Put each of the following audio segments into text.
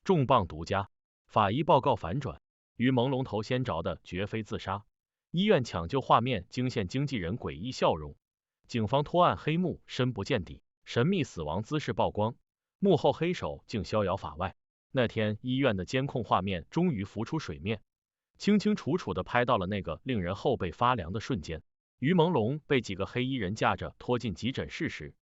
重磅独家，法医报告反转，于朦胧头先着的绝非自杀。医院抢救画面惊现经纪人诡异笑容，警方脱案黑幕深不见底，神秘死亡姿势曝光，幕后黑手竟逍遥法外。那天医院的监控画面终于浮出水面，清清楚楚的拍到了那个令人后背发凉的瞬间。于朦胧被几个黑衣人架着拖进急诊室时，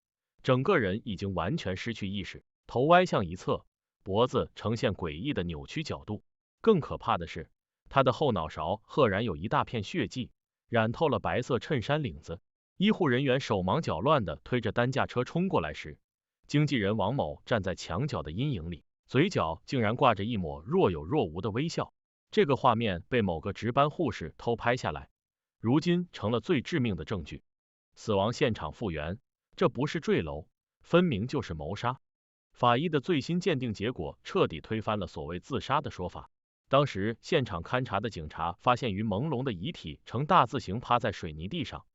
整个人已经完全失去意识，头歪向一侧，脖子呈现诡异的扭曲角度。更可怕的是，他的后脑勺赫然有一大片血迹，染透了白色衬衫领子。医护人员手忙脚乱的推着担架车冲过来时，经纪人王某站在墙角的阴影里，嘴角竟然挂着一抹若有若无的微笑。这个画面被某个值班护士偷拍下来，如今成了最致命的证据。死亡现场复原，这不是坠楼，分明就是谋杀。法医的最新鉴定结果彻底推翻了所谓自杀的说法。当时现场勘查的警察发现于朦胧的遗体呈大字形趴在水泥地上，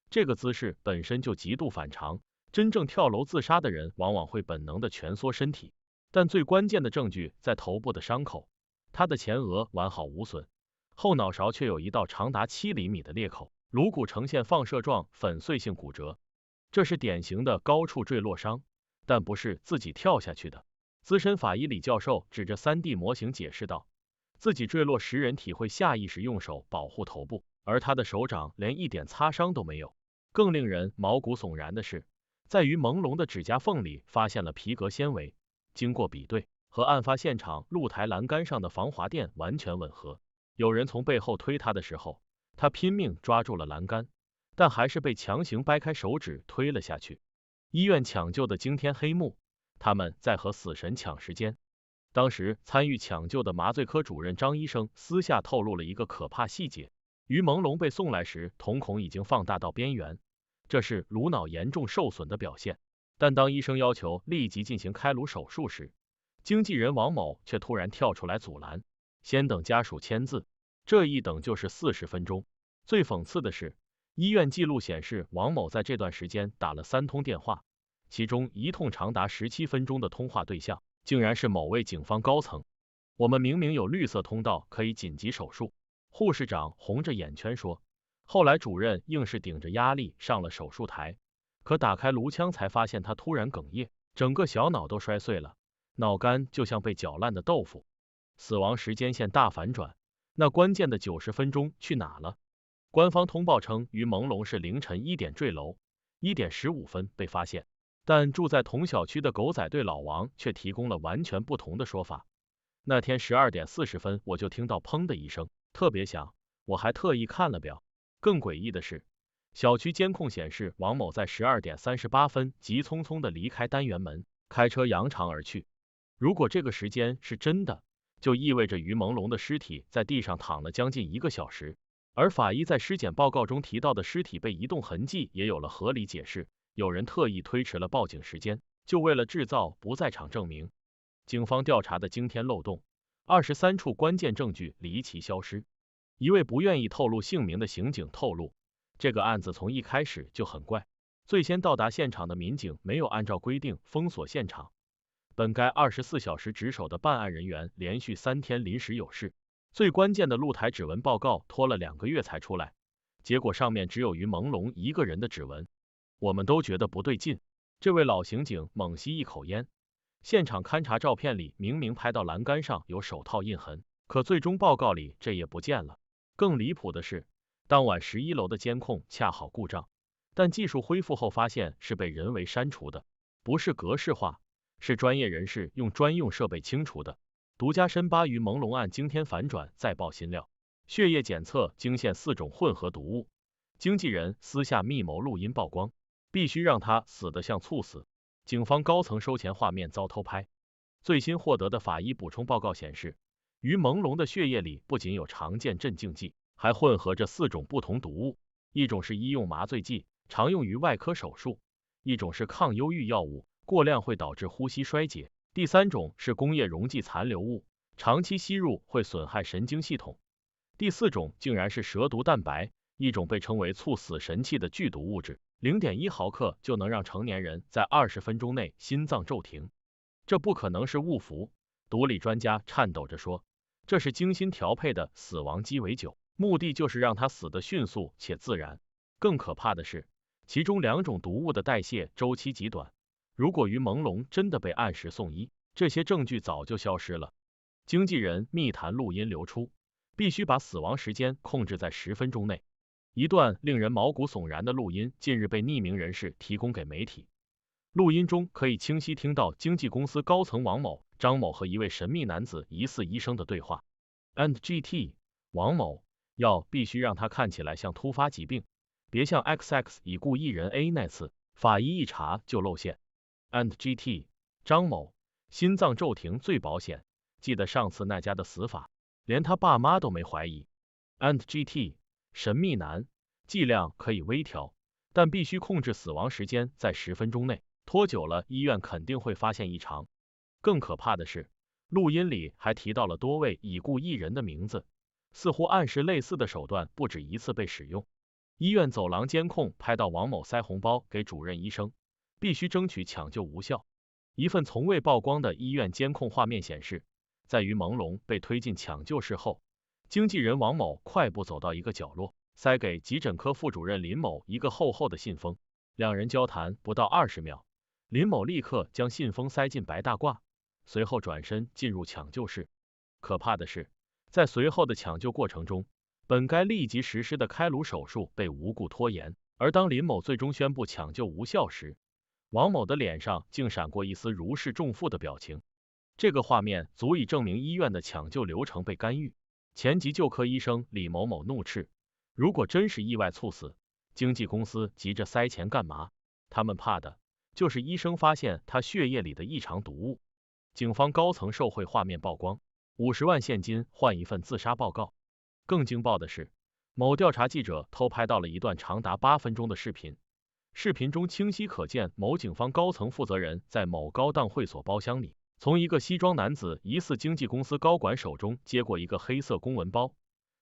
这个姿势本身就极度反常，真正跳楼自杀的人往往会本能的蜷缩身体。但最关键的证据在头部的伤口，他的前额完好无损，后脑勺却有一道长达7厘米的裂口，颅骨呈现放射状粉碎性骨折，这是典型的高处坠落伤，但不是自己跳下去的。资深法医李教授指着 3D 模型解释道，自己坠落时人体会下意识用手保护头部，而他的手掌连一点擦伤都没有。更令人毛骨悚然的是，在于朦胧的指甲缝里发现了皮革纤维，经过比对，和案发现场露台栏杆上的防滑垫完全吻合。有人从背后推他的时候，他拼命抓住了栏杆，但还是被强行掰开手指推了下去。医院抢救的惊天黑幕，他们在和死神抢时间。当时参与抢救的麻醉科主任张医生私下透露了一个可怕细节，于朦胧被送来时瞳孔已经放大到边缘，这是颅脑严重受损的表现。但当医生要求立即进行开颅手术时，经纪人王某却突然跳出来阻拦，先等家属签字，这一等就是40分钟。最讽刺的是，医院记录显示王某在这段时间打了3通电话，其中一通长达17分钟的通话对象竟然是某位警方高层。我们明明有绿色通道可以紧急手术，护士长红着眼圈说。后来主任硬是顶着压力上了手术台，可打开颅腔才发现他突然哽咽，整个小脑都摔碎了，脑干就像被搅烂的豆腐。死亡时间线大反转，那关键的90分钟去哪了？官方通报称于朦胧是凌晨1点坠楼，1点15分被发现，但住在同小区的狗仔队老王却提供了完全不同的说法。那天12点40分我就听到砰的一声，特别响，我还特意看了表。更诡异的是，小区监控显示王某在12点38分急匆匆的离开单元门，开车扬长而去。如果这个时间是真的，就意味着于朦胧的尸体在地上躺了将近1个小时，而法医在尸检报告中提到的尸体被移动痕迹也有了合理解释。有人特意推迟了报警时间，就为了制造不在场证明。警方调查的惊天漏洞，23处关键证据离奇消失。一位不愿意透露姓名的刑警透露，这个案子从一开始就很怪。最先到达现场的民警没有按照规定封锁现场，本该24小时值守的办案人员连续3天临时有事，最关键的露台指纹报告拖了2个月才出来，结果上面只有于朦胧一个人的指纹。我们都觉得不对劲。这位老刑警猛吸一口烟，现场勘查照片里明明拍到栏杆上有手套印痕，可最终报告里这也不见了。更离谱的是，当晚11楼的监控恰好故障，但技术恢复后发现是被人为删除的，不是格式化，是专业人士用专用设备清除的。独家深扒于朦胧案惊天反转，再爆新料，血液检测惊现4种混合毒物，经纪人私下密谋录音曝光，必须让他死得像猝死。警方高层收钱画面遭偷拍。最新获得的法医补充报告显示，于朦胧的血液里不仅有常见镇静剂，还混合着4种不同毒物，一种是医用麻醉剂，常用于外科手术；一种是抗忧郁药物，过量会导致呼吸衰竭；第3种是工业溶剂残留物，长期吸入会损害神经系统；第4种竟然是蛇毒蛋白，一种被称为猝死神器的剧毒物质，0.1毫克就能让成年人在20分钟内心脏骤停。这不可能是误服，毒理专家颤抖着说，这是精心调配的死亡鸡尾酒，目的就是让他死得迅速且自然。更可怕的是，其中2种毒物的代谢周期极短，如果于朦胧真的被按时送医，这些证据早就消失了。经纪人密谈录音流出，必须把死亡时间控制在10分钟内。一段令人毛骨悚然的录音近日被匿名人士提供给媒体。录音中可以清晰听到经纪公司高层王某、张某和一位神秘男子疑似医生的对话。&GT 王某要必须让他看起来像突发疾病，别像 XX 已故艺人 A 那次，法医一查就露馅。&GT 张某心脏骤停最保险，记得上次那家的死法，连他爸妈都没怀疑。&GT 神秘男剂量可以微调，但必须控制死亡时间在10分钟内，拖久了医院肯定会发现异常。更可怕的是，录音里还提到了多位已故艺人的名字，似乎暗示类似的手段不止一次被使用。医院走廊监控拍到王某塞红包给主任医生，必须争取抢救无效。一份从未曝光的医院监控画面显示，在于朦胧被推进抢救室后，经纪人王某快步走到一个角落，塞给急诊科副主任林某一个厚厚的信封。2人交谈不到20秒，林某立刻将信封塞进白大褂，随后转身进入抢救室。可怕的是，在随后的抢救过程中，本该立即实施的开颅手术被无故拖延，而当林某最终宣布抢救无效时，王某的脸上竟闪过一丝如释重负的表情。这个画面足以证明医院的抢救流程被干预。前急救科医生李某某怒斥，如果真是意外猝死，经纪公司急着塞钱干嘛？他们怕的就是医生发现他血液里的异常毒物。警方高层受贿画面曝光，50万现金换一份自杀报告。更惊爆的是，某调查记者偷拍到了一段长达8分钟的视频，视频中清晰可见某警方高层负责人在某高档会所包厢里，从一个西装男子疑似经纪公司高管手中接过一个黑色公文包，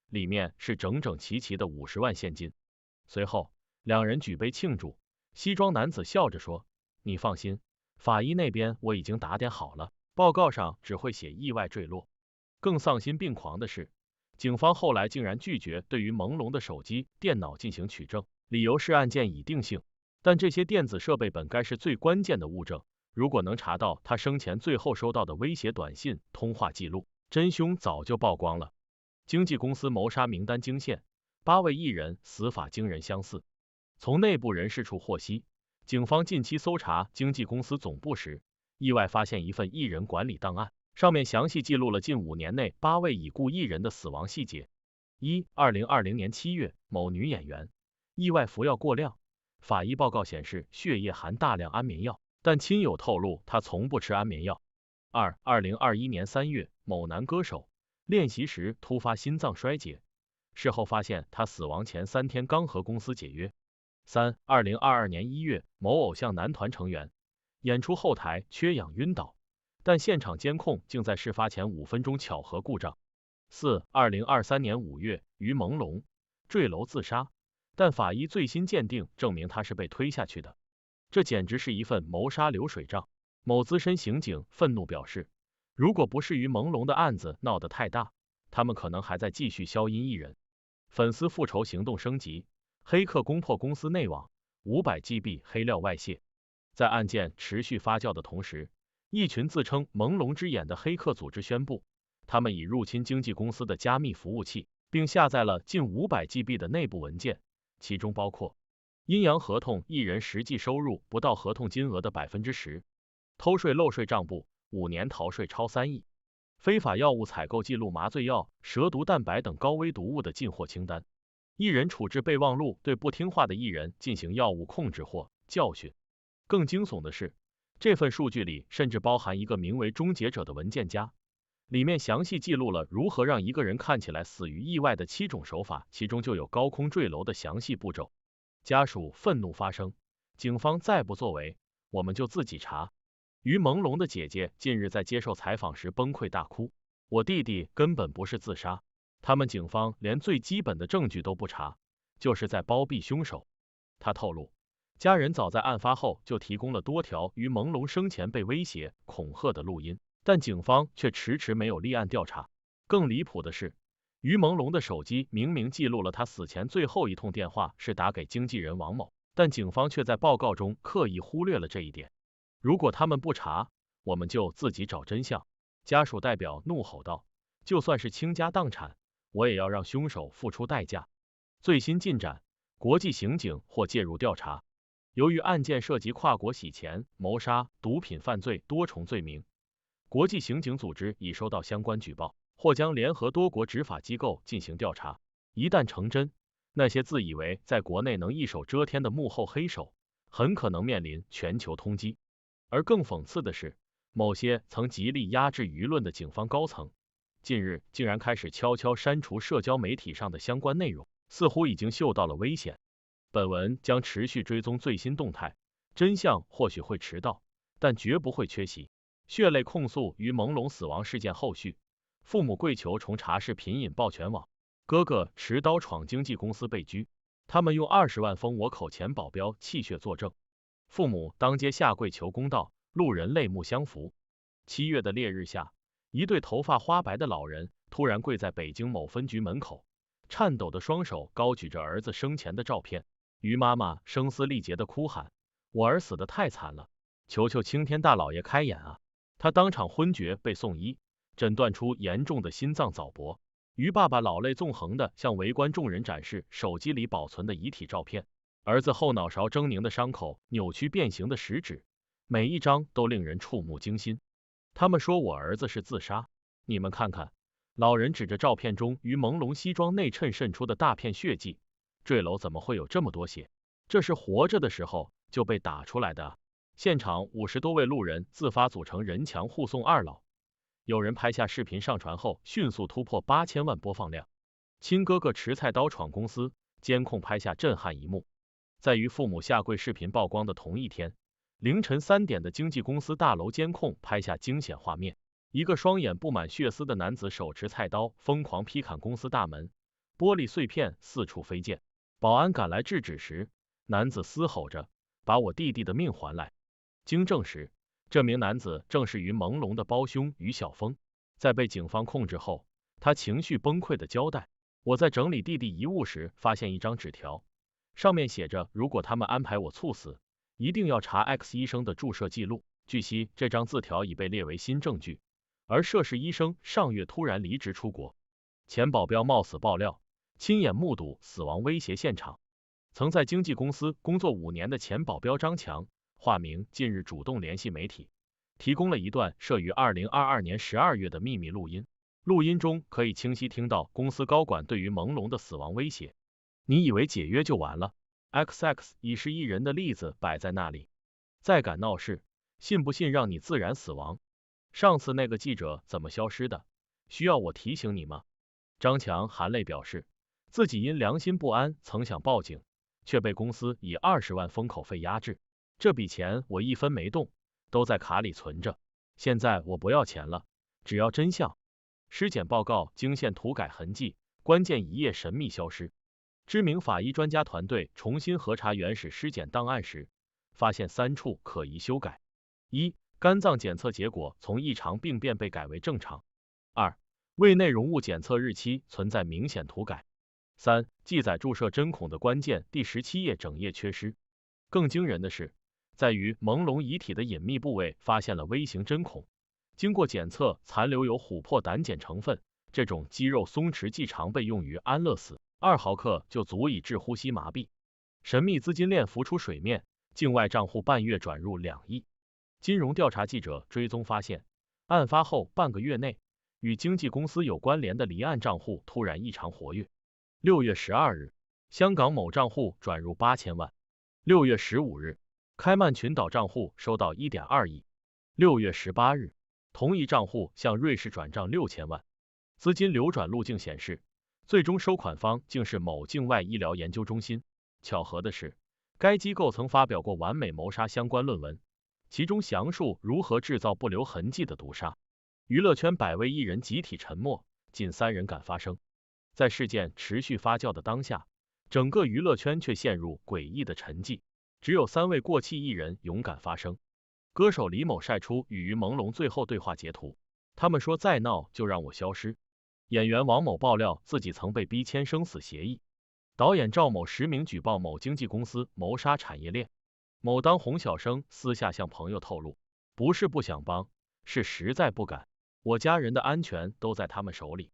里面是整整齐齐的50万现金。随后2人举杯庆祝，西装男子笑着说，你放心，法医那边我已经打点好了，报告上只会写意外坠落。更丧心病狂的是，警方后来竟然拒绝对于朦胧的手机、电脑进行取证，理由是案件已定性。但这些电子设备本该是最关键的物证，如果能查到他生前最后收到的威胁短信、通话记录，真凶早就曝光了。经纪公司谋杀名单惊现，8位艺人死法惊人相似。从内部人士处获悉，警方近期搜查经纪公司总部时，意外发现一份艺人管理档案，上面详细记录了近5年内8位已故艺人的死亡细节。2020年7月，某女演员意外服药过量，法医报告显示血液含大量安眠药，但亲友透露她从不吃安眠药。2021年3月，某男歌手练习时突发心脏衰竭，事后发现他死亡前3天刚和公司解约。2022年1月，某偶像男团成员演出后台缺氧晕倒，但现场监控竟在事发前5分钟巧合故障。2023年5月，于朦胧坠楼自杀，但法医最新鉴定证明他是被推下去的，这简直是一份谋杀流水账。某资深刑警愤怒表示，如果不是于朦胧的案子闹得太大，他们可能还在继续消音艺人。粉丝复仇行动升级，黑客攻破公司内网，500GB 黑料外泄。在案件持续发酵的同时，一群自称朦胧之眼的黑客组织宣布，他们已入侵经纪公司的加密服务器，并下载了近500GB 的内部文件，其中包括阴阳合同艺人实际收入不到合同金额的10%，偷税漏税账簿，5年逃税超3亿，非法药物采购记录麻醉药、蛇毒蛋白等高危毒物的进货清单，艺人处置备忘录对不听话的艺人进行药物控制或教训。更惊悚的是，这份数据里甚至包含一个名为终结者的文件夹，里面详细记录了如何让一个人看起来死于意外的7种手法，其中就有高空坠楼的详细步骤。家属愤怒发声，警方再不作为，我们就自己查。于朦胧的姐姐近日在接受采访时崩溃大哭，我弟弟根本不是自杀，他们警方连最基本的证据都不查，就是在包庇凶手。他透露，家人早在案发后就提供了多条于朦胧生前被威胁、恐吓的录音，但警方却迟迟没有立案调查。更离谱的是，于朦胧的手机明明记录了他死前最后一通电话是打给经纪人王某，但警方却在报告中刻意忽略了这一点。如果他们不查，我们就自己找真相。家属代表怒吼道，就算是倾家荡产，我也要让凶手付出代价。最新进展，国际刑警或介入调查。由于案件涉及跨国洗钱、谋杀、毒品犯罪多重罪名，国际刑警组织已收到相关举报，或将联合多国执法机构进行调查。一旦成真，那些自以为在国内能一手遮天的幕后黑手，很可能面临全球通缉。而更讽刺的是，某些曾极力压制舆论的警方高层，近日竟然开始悄悄删除社交媒体上的相关内容，似乎已经嗅到了危险。本文将持续追踪最新动态，真相或许会迟到，但绝不会缺席。血泪控诉于朦胧死亡事件后续，父母跪求重查视频引爆全网，哥哥持刀闯经纪公司被拘，他们用20万封我口前保镖泣血作证，父母当街下跪求公道，路人泪目相扶。7月的烈日下，一对头发花白的老人突然跪在北京某分局门口，颤抖的双手高举着儿子生前的照片。于妈妈声嘶力竭的哭喊，我儿死得太惨了，求求青天大老爷开眼啊！他当场昏厥被送医，诊断出严重的心脏早搏。于爸爸老泪纵横的向围观众人展示手机里保存的遗体照片，儿子后脑勺狰狞的伤口，扭曲变形的食指，每一张都令人触目惊心。他们说我儿子是自杀，你们看看。老人指着照片中于朦胧西装内衬渗出的大片血迹，坠楼怎么会有这么多血？这是活着的时候就被打出来的啊！现场50多位路人自发组成人墙护送二老，有人拍下视频上传后迅速突破8000万播放量。亲哥哥持菜刀闯公司，监控拍下震撼一幕。在于父母下跪视频曝光的同一天，凌晨3点的经纪公司大楼监控拍下惊险画面，一个双眼布满血丝的男子手持菜刀疯狂劈砍公司大门，玻璃碎片四处飞溅。保安赶来制止时，男子嘶吼着把我弟弟的命还来。经证实，这名男子正是于朦胧的胞兄于晓峰。在被警方控制后，他情绪崩溃的交代，我在整理弟弟遗物时发现一张纸条，上面写着如果他们安排我猝死，一定要查 X 医生的注射记录。据悉，这张字条已被列为新证据，而涉事医生上月突然离职出国。前保镖冒死爆料，亲眼目睹死亡威胁现场。曾在经纪公司工作5年的前保镖张强，化名近日主动联系媒体，提供了一段摄于2022年12月的秘密录音。录音中可以清晰听到公司高管对于朦胧的死亡威胁。你以为解约就完了 ？XX 已是一人的例子摆在那里，再敢闹事，信不信让你自然死亡？上次那个记者怎么消失的？需要我提醒你吗？张强含泪表示，自己因良心不安曾想报警，却被公司以20万封口费压制。这笔钱我一分没动，都在卡里存着。现在我不要钱了，只要真相。尸检报告惊现涂改痕迹，关键一页神秘消失。知名法医专家团队重新核查原始尸检档案时，发现3处可疑修改。1. 肝脏检测结果从异常病变被改为正常。2. 胃内容物检测日期存在明显涂改。3. 记载注射针孔的关键第17页整页缺失。更惊人的是，在于朦胧遗体的隐秘部位发现了微型针孔，经过检测残留有琥珀胆碱成分，这种肌肉松弛剂常被用于安乐死，2毫克就足以致呼吸麻痹。神秘资金链浮出水面，境外账户半月转入2亿。金融调查记者追踪发现，案发后半个月内，与经纪公司有关联的离岸账户突然异常活跃。6月12日，香港某账户转入8000万。6月15日，开曼群岛账户收到 1.2 亿。6月18日，同一账户向瑞士转账6000万。资金流转路径显示，最终收款方竟是某境外医疗研究中心。巧合的是，该机构曾发表过完美谋杀相关论文，其中详述如何制造不留痕迹的毒杀。娱乐圈100位艺人集体沉默，仅3人敢发声。在事件持续发酵的当下，整个娱乐圈却陷入诡异的沉寂，只有3位过气艺人勇敢发声。歌手李某晒出与于朦胧最后对话截图，他们说再闹就让我消失。演员王某爆料自己曾被逼签生死协议。导演赵某实名举报某经纪公司谋杀产业链。某当红小生私下向朋友透露，不是不想帮，是实在不敢，我家人的安全都在他们手里。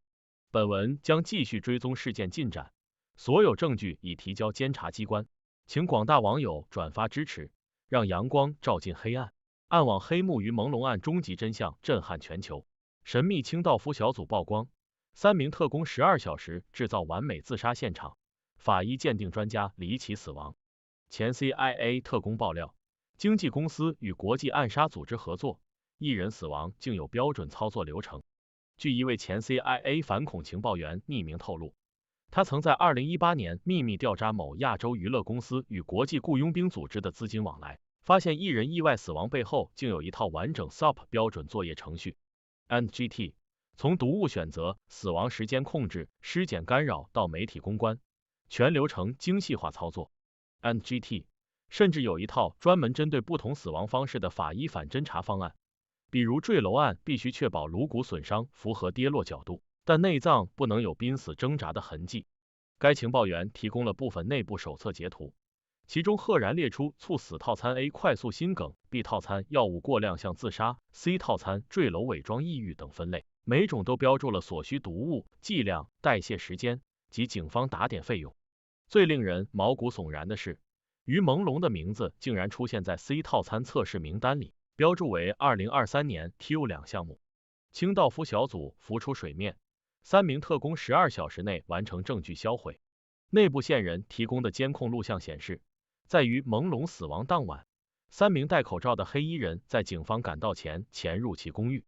本文将继续追踪事件进展，所有证据已提交监察机关，请广大网友转发支持，让阳光照进黑暗。暗网黑幕于朦胧案终极真相震撼全球。神秘清道夫小组曝光，3名特工12小时制造完美自杀现场，法医鉴定专家离奇死亡。前 CIA 特工爆料，经纪公司与国际暗杀组织合作，一人死亡竟有标准操作流程。据一位前 CIA 反恐情报员匿名透露，他曾在2018年秘密调查某亚洲娱乐公司与国际雇佣兵组织的资金往来，发现一人意外死亡背后竟有一套完整 SOP 标准作业程序。NGT 从毒物选择、死亡时间控制、尸检干扰到媒体公关，全流程精细化操作。NGT 甚至有一套专门针对不同死亡方式的法医反侦查方案，比如坠楼案必须确保颅骨损伤符合跌落角度，但内脏不能有濒死挣扎的痕迹。该情报员提供了部分内部手册截图，其中赫然列出猝死套餐 A 快速心梗、B 套餐药物过量向自杀、C 套餐坠楼伪装抑郁等分类，每种都标注了所需毒物、剂量、代谢时间及警方打点费用。最令人毛骨悚然的是，于朦胧的名字竟然出现在 C 套餐测试名单里，标注为2023年 Q2 项目。清道夫小组浮出水面，3名特工12小时内完成证据销毁。内部线人提供的监控录像显示，在于朦胧死亡当晚，3名戴口罩的黑衣人在警方赶到前潜入其公寓。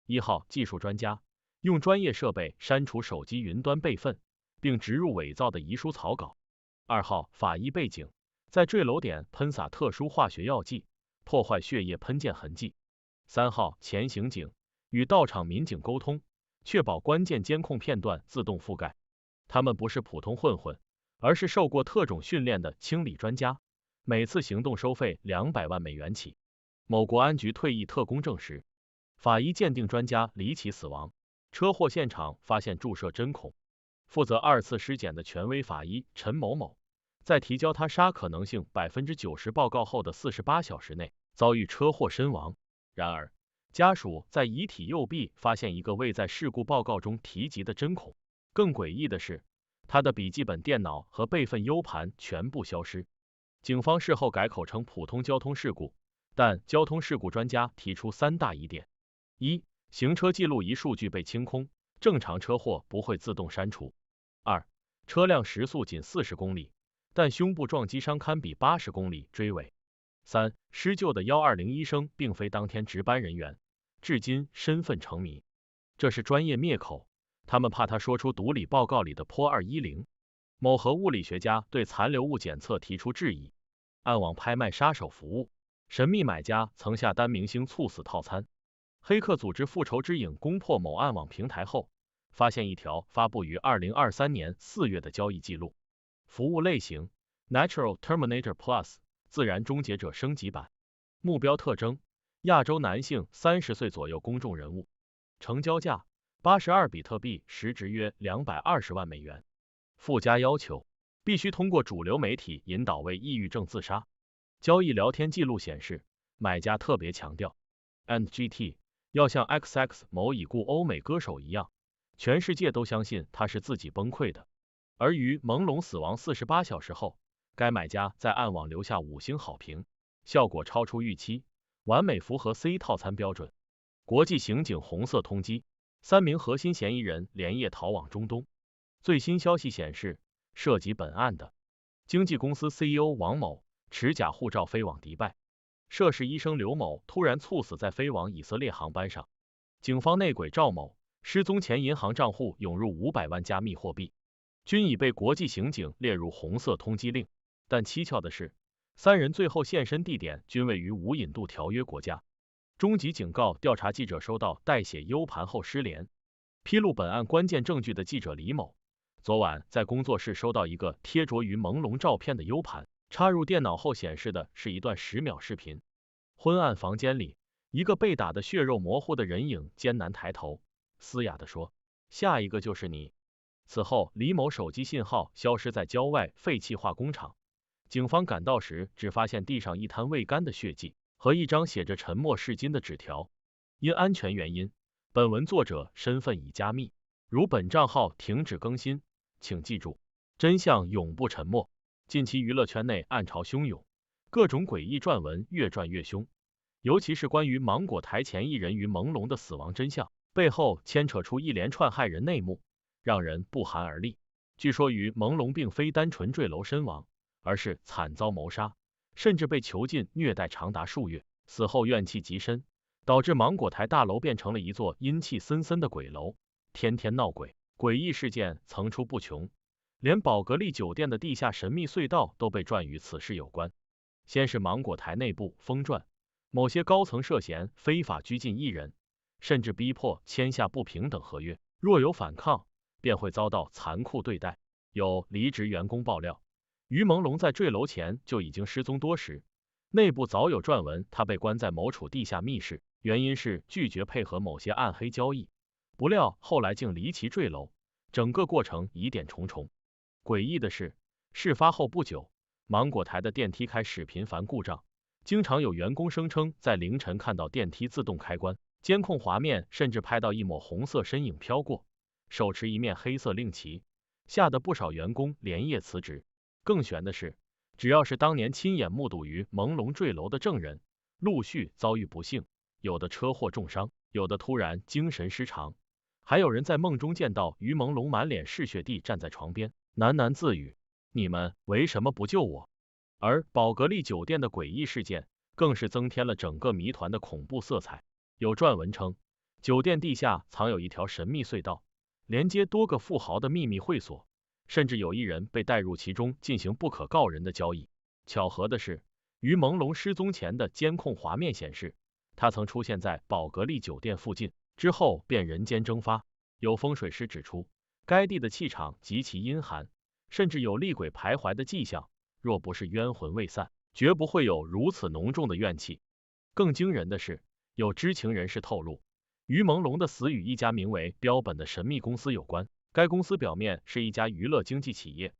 1号技术专家用专业设备删除手机云端备份，并植入伪造的遗书草稿。2号法医背景在坠楼点喷洒特殊化学药剂，破坏血液喷溅痕迹。3号前刑警与到场民警沟通，确保关键监控片段自动覆盖。他们不是普通混混，而是受过特种训练的清理专家，每次行动收费200万美元起。某国安局退役特工证实，法医鉴定专家离奇死亡，车祸现场发现注射针孔。负责2次尸检的权威法医陈某某，在提交他杀可能性90%报告后的48小时内遭遇车祸身亡。然而，家属在遗体右臂发现一个未在事故报告中提及的针孔。更诡异的是，他的笔记本电脑和备份 U 盘全部消失。警方事后改口称普通交通事故，但交通事故专家提出3大疑点： 1. 行车记录仪数据被清空，正常车祸不会自动删除。2. 车辆时速仅40公里，但胸部撞击伤堪比80公里追尾。3. 施救的120医生并非当天值班人员，至今身份成谜。这是专业灭口，他们怕他说出毒理报告里的破210。某核物理学家对残留物检测提出质疑。暗网拍卖杀手服务，神秘买家曾下单明星猝死套餐。黑客组织复仇之影攻破某暗网平台后，发现一条发布于2023年4月的交易记录。服务类型 Natural Terminator Plus 自然终结者升级版。目标特征亚洲男性30岁左右公众人物。成交价82比特币，时值约220万美元。附加要求必须通过主流媒体引导为抑郁症自杀。交易聊天记录显示，买家特别强调 NGT 要像 XX 某已故欧美歌手一样，全世界都相信他是自己崩溃的。而于朦胧死亡48小时后，该买家在暗网留下5星好评，效果超出预期，完美符合 C 套餐标准。国际刑警红色通缉，3名核心嫌疑人连夜逃往中东。最新消息显示，涉及本案的经纪公司 CEO 王某持假护照飞往迪拜，涉事医生刘某突然猝死在飞往以色列航班上。警方内鬼赵某失踪前银行账户涌入500万加密货币，均已被国际刑警列入红色通缉令。但蹊跷的是，3人最后现身地点均位于无引渡条约国家。终极警告调查记者收到代写 U 盘后失联。披露本案关键证据的记者李某，昨晚在工作室收到一个贴着于朦胧照片的 U 盘，插入电脑后显示的是一段10秒视频。昏暗房间里，一个被打得血肉模糊的人影艰难抬头，嘶哑地说：“下一个就是你。”此后，李某手机信号消失在郊外废弃化工厂。警方赶到时，只发现地上一滩未干的血迹和一张写着“沉默是金”的纸条。因安全原因，本文作者身份已加密，如本账号停止更新，请记住，真相永不沉默。近期娱乐圈内暗潮汹涌，各种诡异传闻越传越凶，尤其是关于芒果台前艺人于朦胧的死亡真相，背后牵扯出一连串骇人内幕，让人不寒而栗。据说于朦胧并非单纯坠楼身亡，而是惨遭谋杀，甚至被囚禁虐待长达数月，死后怨气极深，导致芒果台大楼变成了一座阴气森森的鬼楼，天天闹鬼，诡异事件层出不穷。连宝格丽酒店的地下神秘隧道都被传与此事有关。先是芒果台内部疯传，某些高层涉嫌非法拘禁艺人，甚至逼迫签下不平等合约，若有反抗，便会遭到残酷对待。有离职员工爆料，于朦胧在坠楼前就已经失踪多时，内部早有传闻他被关在某处地下密室，原因是拒绝配合某些暗黑交易，不料后来竟离奇坠楼，整个过程疑点重重。诡异的是，事发后不久，芒果台的电梯开始频繁故障，经常有员工声称在凌晨看到电梯自动开关，监控画面甚至拍到一抹红色身影飘过，手持一面黑色令旗，吓得不少员工连夜辞职。更悬的是，只要是当年亲眼目睹于朦胧坠楼的证人，陆续遭遇不幸，有的车祸重伤，有的突然精神失常，还有人在梦中见到于朦胧满脸是血地站在床边，喃喃自语：“你们为什么不救我？”而宝格丽酒店的诡异事件，更是增添了整个谜团的恐怖色彩。有传闻称，酒店地下藏有一条神秘隧道，连接多个富豪的秘密会所，甚至有一人被带入其中进行不可告人的交易。巧合的是，于朦胧失踪前的监控画面显示，他曾出现在宝格丽酒店附近，之后便人间蒸发。有风水师指出，该地的气场极其阴寒，甚至有厉鬼徘徊的迹象，若不是冤魂未散，绝不会有如此浓重的怨气。更惊人的是，有知情人士透露，于朦胧的死与一家名为标本的神秘公司有关。该公司表面是一家娱乐经纪企业，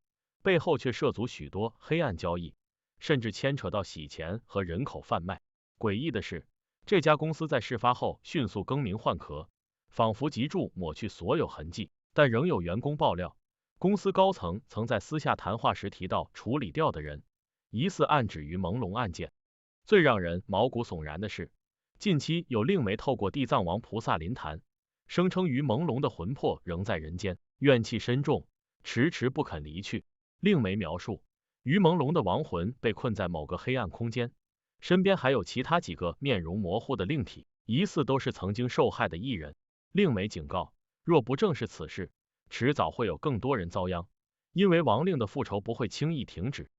背后却涉足许多黑暗交易，甚至牵扯到洗钱和人口贩卖。诡异的是，这家公司在事发后迅速更名换壳，仿佛急著抹去所有痕迹，但仍有员工爆料，公司高层曾在私下谈话时提到处理掉的人，疑似暗指于朦胧案件。最让人毛骨悚然的是，近期有令媒透过地藏王菩萨临坛，声称于朦胧的魂魄仍在人间，怨气深重，迟迟不肯离去。令媒描述，于朦胧的亡魂被困在某个黑暗空间，身边还有其他几个面容模糊的灵体，疑似都是曾经受害的艺人。令媒警告，若不正视此事，迟早会有更多人遭殃，因为亡灵的复仇不会轻易停止。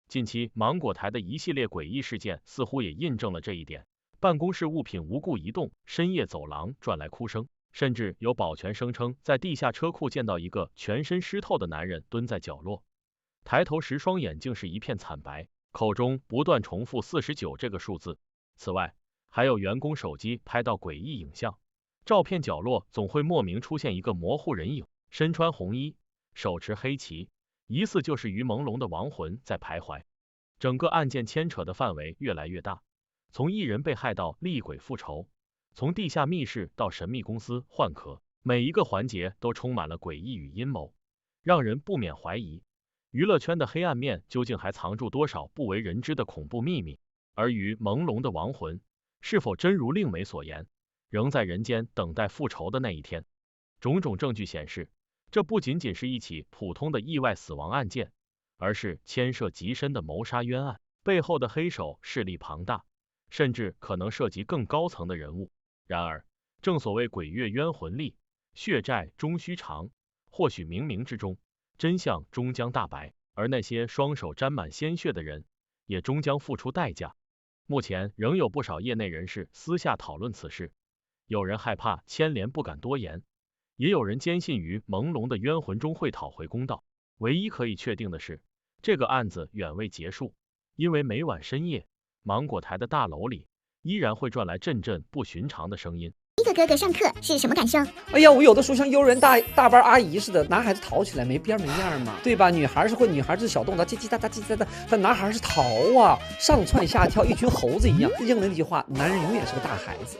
近期芒果台的一系列诡异事件似乎也印证了这一点，办公室物品无故移动，深夜走廊传来哭声，甚至有保全声称在地下车库见到一个全身湿透的男人蹲在角落，抬头时双眼竟是一片惨白，口中不断重复49这个数字。此外，还有员工手机拍到诡异影像，照片角落总会莫名出现一个模糊人影，身穿红衣，手持黑旗，疑似就是于朦胧的亡魂在徘徊。整个案件牵扯的范围越来越大，从艺人被害到厉鬼复仇，从地下密室到神秘公司换壳，每一个环节都充满了诡异与阴谋，让人不免怀疑，娱乐圈的黑暗面究竟还藏住多少不为人知的恐怖秘密？而于朦胧的亡魂，是否真如令媒所言，仍在人间等待复仇的那一天？种种证据显示，这不仅仅是一起普通的意外死亡案件，而是牵涉极深的谋杀冤案，背后的黑手势力庞大，甚至可能涉及更高层的人物。然而，正所谓鬼月冤魂历，血债终须偿，或许冥冥之中，真相终将大白，而那些双手沾满鲜血的人，也终将付出代价。目前仍有不少业内人士私下讨论此事，有人害怕牵连不敢多言，也有人坚信于朦胧的冤魂终会讨回公道。唯一可以确定的是，这个案子远未结束，因为每晚深夜，芒果台的大楼里依然会传来阵阵不寻常的声音。一个哥哥上课是什么感受？哎呀，我有的时候像幼儿园大班阿姨似的，男孩子淘起来没边没样嘛，对吧？女孩是会女孩子小动作，叽叽哒哒叽叽哒哒，但男孩是淘啊，上蹿下跳，一群猴子一样。应了那句话，男人永远是个大孩子。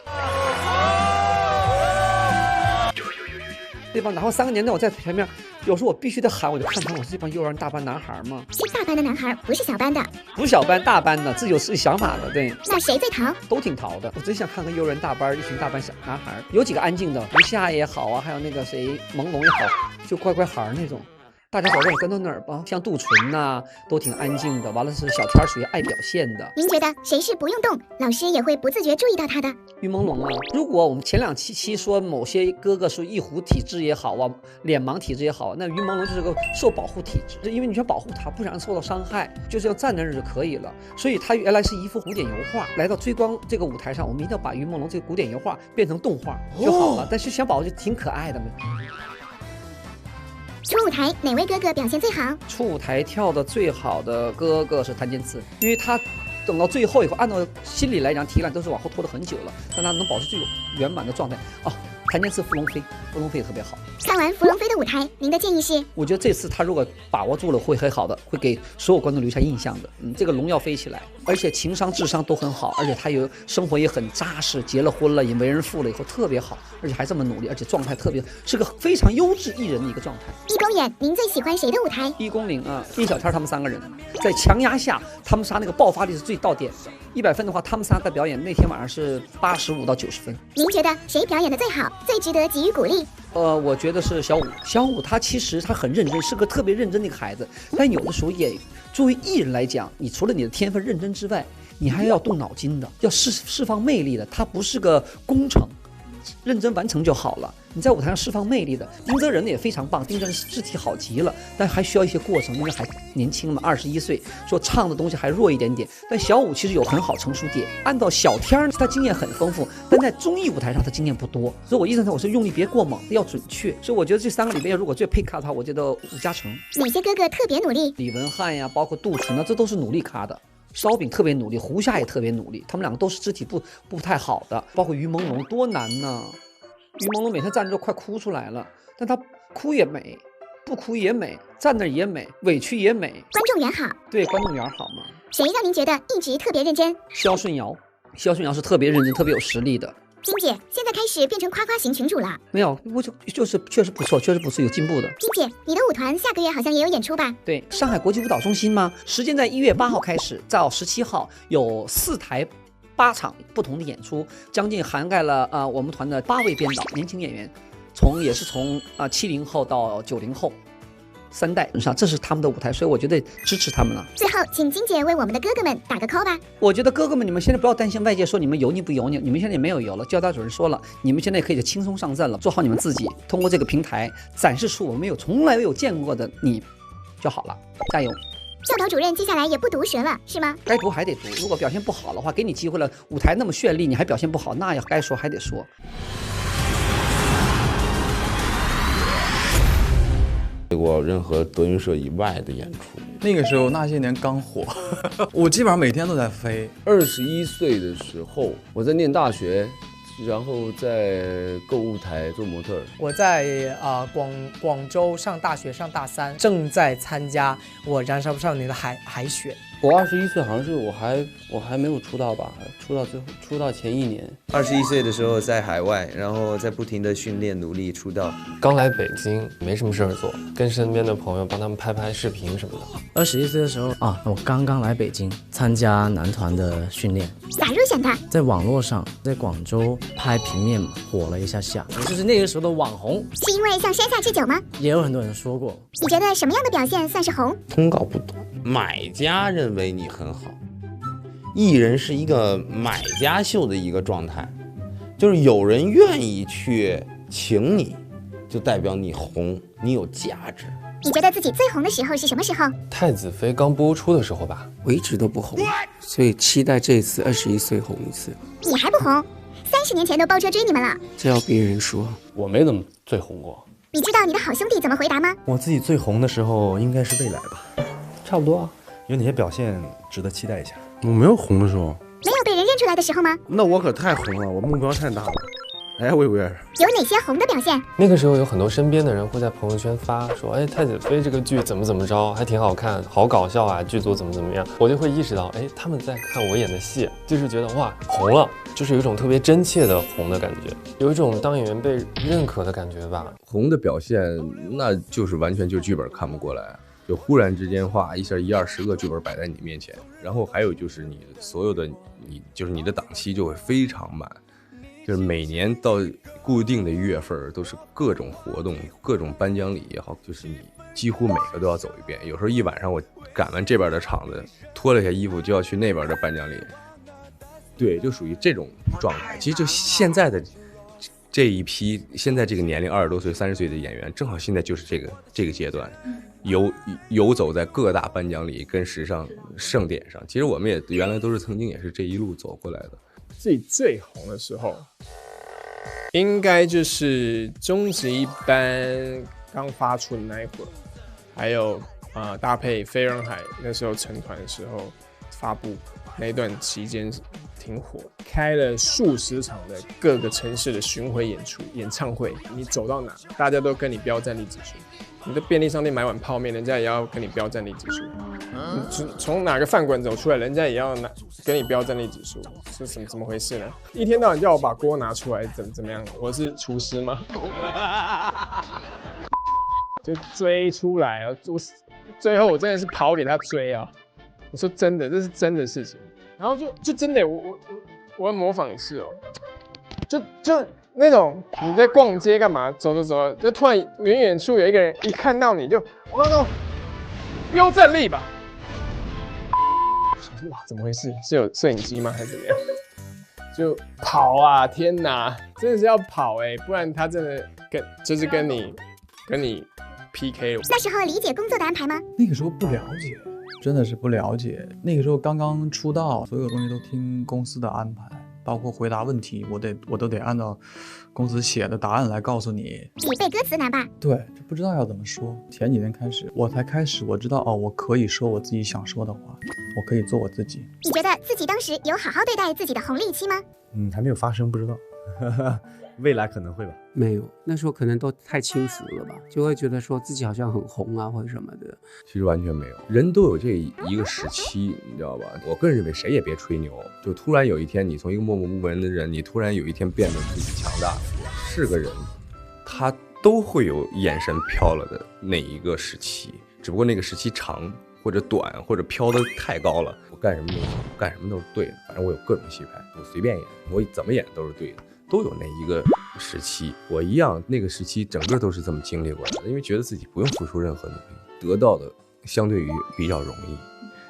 对吧？然后3个年代我在前面，有时候我必须得喊，我就看我是这帮幼儿园大班男孩吗？是大班的男孩，不是小班的。不是小班，大班的，自己有自己想法的，对。那谁最淘？都挺淘的。我真想看看幼儿园大班一群大班小男孩，有几个安静的，吴夏也好啊，还有那个谁朦胧也好，就乖乖孩那种。大家伙问跟到哪儿吧？像杜淳呐，都挺安静的。完了是小天属于爱表现的。您觉得谁是不用动，老师也会不自觉注意到他的？于朦胧啊，如果我们前2期说某些哥哥是一虎体质也好啊，脸盲体质也好，那于朦胧就是个受保护体质，因为你想保护他，不想让受到伤害，就是要站那儿就可以了。所以他原来是一幅古典油画，来到追光这个舞台上，我们一定要把于朦胧这个古典油画变成动画就好了。但是想保护就挺可爱的嘛。初舞台哪位哥哥表现最好？初舞台跳的最好的哥哥是谭健次，因为他等到最后以后，按照心理来讲，体感都是往后拖了很久了，但他能保持最圆满的状态啊。谭健次、傅龙飞也特别好。看完傅龙飞的舞台，您的建议是？我觉得这次他如果把握住了，会很好的，会给所有观众留下印象的。这个龙要飞起来，而且情商、智商都很好，而且他有生活也很扎实，结了婚了，也为人父了以后特别好，而且还这么努力，而且状态特别，是个非常优质艺人的一个状态。一公演，您最喜欢谁的舞台？一公岭啊，叶小天他们3个人在强压下，他们仨那个爆发力是最到点的。100分的话，他们仨的表演那天晚上是85到90分。您觉得谁表演的最好，最值得给予鼓励？我觉得是小五，他其实他很认真，是个特别认真的一个孩子。但有的时候也作为艺人来讲，你除了你的天分认真之外，你还要动脑筋的，要释放魅力的。他不是个工程，认真完成就好了。你在舞台上释放魅力的，丁泽仁也非常棒，丁泽仁肢体好极了，但还需要一些过程，因为还年轻嘛，21岁，说唱的东西还弱一点点。但小五其实有很好成熟点，按照小天他经验很丰富，但在综艺舞台上他经验不多，所以我意思是我是用力别过猛，要准确。所以我觉得这3个里边，如果最配咖的话，我觉得伍嘉诚。哪些哥哥特别努力？李文翰呀，包括杜淳啊，这都是努力咖的。烧饼特别努力，胡夏也特别努力，他们2个都是肢体不太好的，包括于朦胧多难呢。于朦胧每天站着都快哭出来了，但他哭也美，不哭也美，站那也美，委屈也美。观众缘好，对，观众缘好嘛。谁让您觉得一直特别认真？肖顺尧是特别认真、特别有实力的。金姐现在开始变成夸夸型群主了。没有，我就是确实不错，有进步的。金姐，你的舞团下个月好像也有演出吧？对，上海国际舞蹈中心吗？时间在1月8号开始，到17号有4台8场不同的演出，将近涵盖了我们团的8位编导年轻演员，也是从70后到90后3代上，这是他们的舞台，所以我觉得支持他们了。最后，请金姐为我们的哥哥们打个 call 吧。我觉得哥哥们，你们现在不要担心外界说你们油腻不油腻，你们现在也没有油了。教导主任说了，你们现在可以轻松上阵了，做好你们自己，通过这个平台展示出我们从来没有见过的你就好了，加油。教导主任接下来也不毒舌了，是吗？该毒还得毒，如果表现不好的话，给你机会了，舞台那么绚丽，你还表现不好，那也该说还得说。做过任何德云社以外的演出，那个时候那些年刚火，我基本上每天都在飞。21岁的时候，我在念大学，然后在购物台做模特。我在广州上大学，上大3，正在参加我燃烧不少年的海选。我21岁好像是我还没有出道吧，出道前1年。21岁的时候在海外，然后在不停的训练努力出道。刚来北京没什么事儿做，跟身边的朋友帮他们拍视频什么的。21岁的时候我刚刚来北京参加男团的训练。咋入选的？在网络上，在广州拍平面嘛，火了一下下，就是那个时候的网红。是因为向山下智久吗？也有很多人说过。你觉得什么样的表现算是红？通告不多，买家认为你很好，艺人是一个买家秀的一个状态，就是有人愿意去请你，就代表你红，你有价值。你觉得自己最红的时候是什么时候？太子妃刚播出的时候吧。我一直都不红，所以期待这次21岁红一次。你还不红？30年前都包车追你们了。这要别人说。我没怎么最红过。你知道你的好兄弟怎么回答吗？我自己最红的时候应该是未来吧。差不多啊。有哪些表现值得期待一下？我没有红的时候。没有被人认出出来的时候吗？那我可太红了，我目标太大了。哎，魏魏，有哪些红的表现？那个时候有很多身边的人会在朋友圈发说，哎，太子妃这个剧怎么着，还挺好看，好搞笑啊，剧组怎么样，我就会意识到，哎，他们在看我演的戏，就是觉得哇，红了，就是有一种特别真切的红的感觉，有一种当演员被认可的感觉吧。红的表现，那就是完全就剧本看不过来。就忽然之间一下10-20个剧本摆在你面前，然后还有就是你所有的你的档期就会非常满，就是每年到固定的月份都是各种活动、各种颁奖礼也好，就是你几乎每个都要走一遍。有时候一晚上我赶完这边的场子，脱了下衣服就要去那边的颁奖礼，对，就属于这种状态。其实就现在的这一批，现在这个年龄20多岁、30岁的演员，正好现在就是这个阶段。游走在各大颁奖礼跟时尚盛典上，其实我们也原来都是曾经也是这一路走过来的。自己最红的时候，应该就是终极一班刚发出的那一会儿，还有搭配飞人海那时候成团的时候发布那段期间挺火，开了数十场的各个城市的巡回演唱会，你走到哪，大家都跟你标战力指数。你的便利商店买碗泡面，人家也要跟你标战力指数。你从哪个饭馆走出来，人家也要跟你标战力指数，是怎么回事呢？一天到晚叫我把锅拿出来，怎么样？我是厨师吗？就追出来啊！最后我真的是跑给他追啊！我说真的，这是真的事情。然后就真的，我要模仿一次哦，就。那种你在逛街干嘛？走，就突然远处有一个人一看到你就标战力吧。哇，怎么回事？是有摄影机吗？还是怎么样？就跑啊！天哪，真的是要跑不然他真的跟你 PK 了。那时候理解工作的安排吗？那个时候不了解，真的是不了解。那个时候刚刚出道，所有东西都听公司的安排。包括回答问题，我都得按照公司写的答案来告诉你。比背歌词难吧？对，就不知道要怎么说。前几天我才开始，我知道我可以说我自己想说的话，我可以做我自己。你觉得自己当时有好好对待自己的红利期吗？还没有发生，不知道。未来可能会吧。没有，那时候可能都太轻浮了吧，就会觉得说自己好像很红啊或者什么的。其实完全没有，人都有这一个时期，你知道吧？我个人认为谁也别吹牛，就突然有一天你从一个默默无闻的人，你突然有一天变得自己强大，是个人，他都会有眼神飘了的那一个时期，只不过那个时期长或者短或者飘得太高了。我干什么都行，干什么都是对的，反正我有各种戏牌，我随便演，我怎么演都是对的。都有那一个时期，我一样，那个时期整个都是这么经历过来的，因为觉得自己不用付出任何努力，得到的相对于比较容易，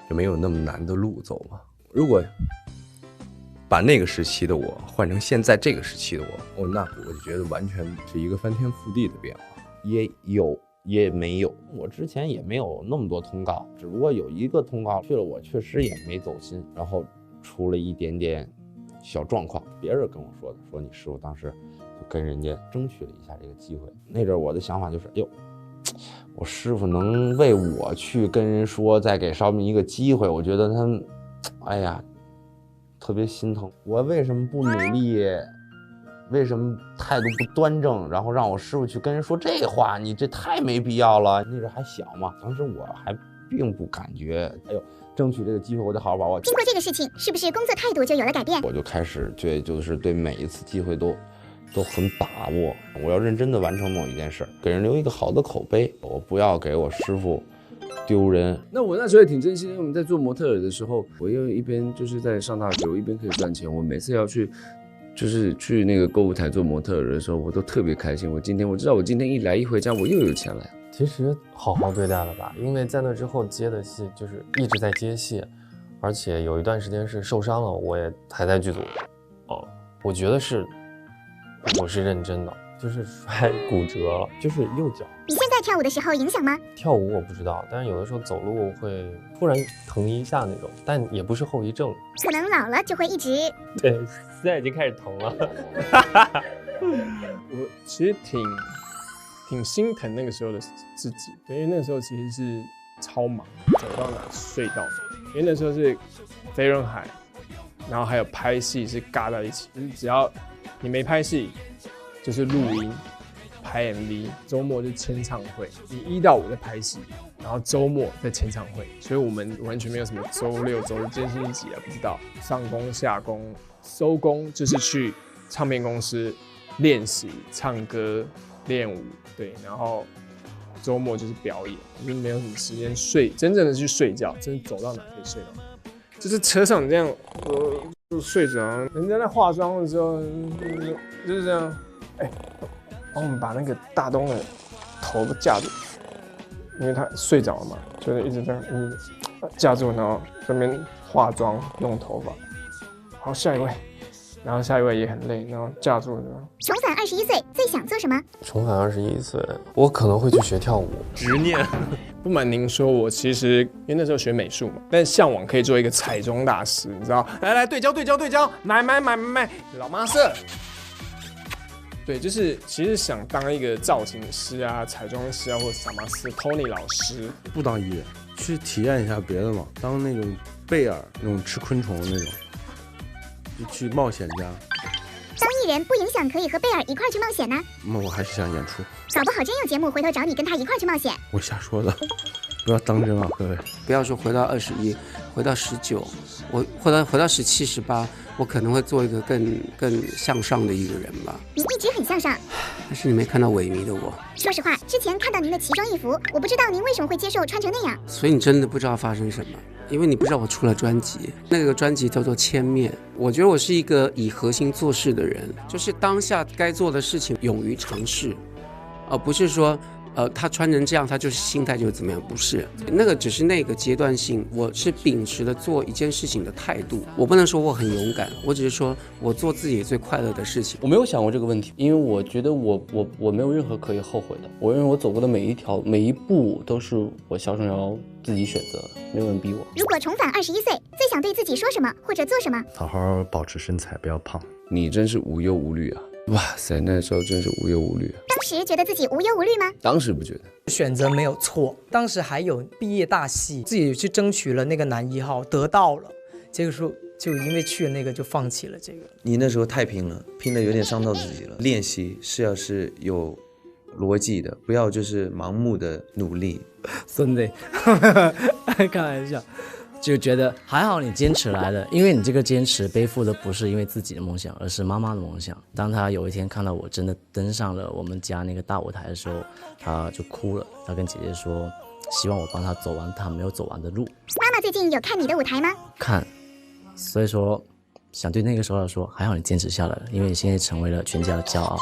就没有那么难的路走嘛。如果把那个时期的我换成现在这个时期的我，那我就觉得完全是一个翻天覆地的变化。也有也没有，我之前也没有那么多通告，只不过有一个通告去了，我确实也没走心，然后出了一点点小状况，别人跟我说的，说你师傅当时就跟人家争取了一下这个机会。那阵我的想法就是，哎呦，我师傅能为我去跟人说，再给少敏一个机会，我觉得他，哎呀，特别心疼。我为什么不努力？为什么态度不端正？然后让我师傅去跟人说这话，你这太没必要了。那阵还小嘛，当时我还并不感觉，哎呦。争取这个机会，我得好好把握。经过这个事情，是不是工作态度就有了改变？我就开始就是对每一次机会都很把握。我要认真的完成某一件事，给人留一个好的口碑。我不要给我师傅丢人。那我那时候也挺珍惜，因为我们在做模特儿的时候，我又一边就是在上大学，我一边可以赚钱。我每次要去那个购物台做模特儿的时候，我都特别开心。我知道我今天一来一回家，我又有钱了呀。其实好好对待了吧，因为在那之后接的戏就是一直在接戏，而且有一段时间是受伤了，我也还在剧组。我觉得我是认真的，就是摔骨折了，就是右脚。你现在跳舞的时候影响吗？跳舞我不知道，但是有的时候走路会突然疼一下那种，但也不是后遗症。可能老了就会一直。对，现在已经开始疼了。我其实挺心疼那个时候的自己，因为那个时候其实是超忙，走到哪睡到哪。因为那时候是飞轮海、然后还有拍戏是尬在一起，就是只要你没拍戏，就是录音、拍 MV， 周末就签唱会。你1到5在拍戏，然后周末在签唱会，所以我们完全没有什么周六周日间星期啊，不知道上工下工，收工就是去唱片公司练习唱歌、练舞，对，然后周末就是表演，就是没有什么时间睡，真正的去睡觉，真的走到哪可以睡到哪。就是车上这样，就睡着，人家在化妆的时候就是这样，帮我们把那个大东的头架住，因为他睡着了嘛，就是一直在架住，然后这边化妆弄头发。好，下一位。然后下一位也很累，然后架住了。重返21岁，最想做什么？重返21岁，我可能会去学跳舞。执念。不瞒您说，我其实因为那时候学美术嘛，但向往可以做一个彩妆大师，你知道？来对焦，买，老妈色。对，就是其实想当一个造型师啊、彩妆师啊，或者什么师 Tony 老师。不当艺人，去体验一下别的嘛，当那种贝尔那种吃昆虫的那种。去冒险家，当艺人不影响可以和贝尔一块去冒险呢？那我还是想演出，搞不好真有节目回头找你跟他一块去冒险。我瞎说的，不要当真啊，各位。不要说回到21，回到19，我回到17、18，我可能会做一个更向上的一个人吧。你一直很向上，但是你没看到萎靡的我。说实话，之前看到您的奇装异服，我不知道您为什么会接受穿成那样。所以你真的不知道发生什么。因为你不知道我出了专辑，那个专辑叫做《千面》。我觉得我是一个以核心做事的人，就是当下该做的事情勇于尝试，而不是说他穿成这样，他就是心态就怎么样，不是，那个只是那个阶段性。我是秉持了做一件事情的态度，我不能说我很勇敢，我只是说我做自己最快乐的事情。我没有想过这个问题，因为我觉得我没有任何可以后悔的。我认为我走过的每一步都是我小沈阳自己选择的，没有人逼我。如果重返21岁，最想对自己说什么或者做什么？好好保持身材，不要胖。你真是无忧无虑啊！哇塞，那时候真是无忧无虑啊！当时觉得自己无忧无虑吗？当时不觉得，选择没有错。当时还有毕业大戏，自己去争取了那个男1号，得到了，这个时候就因为去了那个就放弃了这个。你那时候太拼了，拼的有点伤到自己了。练习是有逻辑的，不要就是盲目的努力。孙子，开玩笑。就觉得还好你坚持来了，因为你这个坚持背负的不是因为自己的梦想，而是妈妈的梦想。当她有一天看到我真的登上了我们家那个大舞台的时候，她就哭了。她跟姐姐说，希望我帮她走完她没有走完的路。妈妈最近有看你的舞台吗？看，所以说想对那个时候说，还好你坚持下来了，因为你现在成为了全家的骄傲。